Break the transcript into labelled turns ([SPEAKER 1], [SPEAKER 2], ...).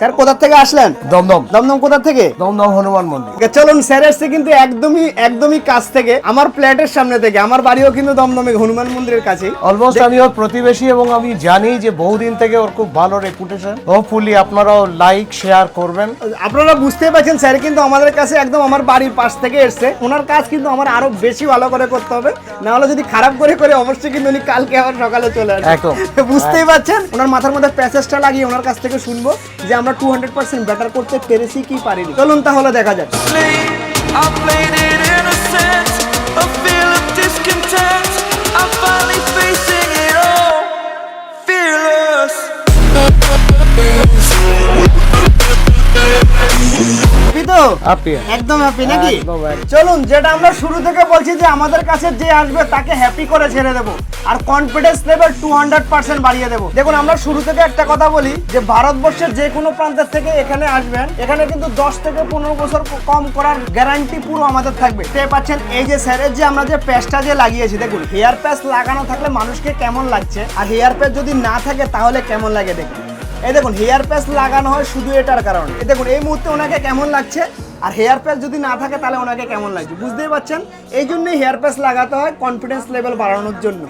[SPEAKER 1] Sir কোথা থেকে আসলেন?
[SPEAKER 2] দমদম।
[SPEAKER 1] দমদম কোথা থেকে?
[SPEAKER 2] দমদম হনুমান মন্দির।
[SPEAKER 1] চলুন স্যার এসছে কিন্তু একদমই কাছ থেকে, আমার ফ্ল্যাটের সামনে থেকে। আমার বাড়িও কিন্তু দমদমে হনুমান মন্দিরের কাছেই।
[SPEAKER 2] অলমোস্ট আমি ওর প্রতিবেশী এবং আমি জানি যে বহুদিন থেকে ওর খুব ভালো রেপুটেশন। হোপফুলি আপনারাও লাইক শেয়ার করবেন।
[SPEAKER 1] আপনারা বুঝতেই পারছেন স্যার কিন্তু আমাদের কাছে একদম আমার বাড়ির পাশ থেকে এসছে। ওনার কাজ কিন্তু আমার আরো বেশি ভালো করে করতে হবে, না হলে যদি খারাপ করে অবশ্যই কিন্তু উনি কালকে আবার সকালে চলে আসবে।
[SPEAKER 2] একদম।
[SPEAKER 1] বুঝতেই পারছেন ওনার মাথার মধ্যে প্যাসেজটা লাগিয়ে ওনার কাছ থেকে শুনবো যে আমরা 200% বেটার করতে পেরেছি কি পারিনি। চলুন তাহলে দেখা যাক।
[SPEAKER 3] I played it innocent, a feel of discontent. I'm finally facing it all, fearless.
[SPEAKER 1] তো
[SPEAKER 2] হ্যাপি
[SPEAKER 1] একদম হ্যাপি নাকি?
[SPEAKER 2] একদম।
[SPEAKER 1] চলুন, যেটা আমরা শুরু থেকে বলছি যে আমাদের কাছে যে আসবে তাকে হ্যাপি করে ছেড়ে দেবো, আর কনফিডেন্স লেভেল 200% বাড়িয়ে দেবো। দেখুন, আমরা শুরু থেকে একটা কথা বলি যে ভারতবর্ষের যে কোনো প্রান্তের থেকে এখানে আসবেন, এখানে কিন্তু 10 থেকে 15 বছর কম করার গ্যারান্টি পুরো আমাদের থাকবে। দেখতে পাচ্ছেন এই যে স্যারের যে আমরা যে প্যাচটা যে লাগিয়েছি, দেখুন হেয়ার প্যাচ লাগানো থাকলে মানুষকে কেমন লাগছে, আর হেয়ার প্যাচ যদি না থাকে তাহলে কেমন লাগে দেখুন। এই দেখুন হেয়ার প্যাচ লাগানো হয় শুধু এটার কারণে। এই দেখুন এই মুহূর্তে ওনাকে কেমন লাগছে, আর হেয়ার প্যাচ যদি না থাকে তাহলে ওনাকে কেমন লাগছে, বুঝতেই পারছেন। এই জন্যই হেয়ার প্যাচ লাগাতে হয়, কনফিডেন্স লেভেল বাড়ানোর জন্য।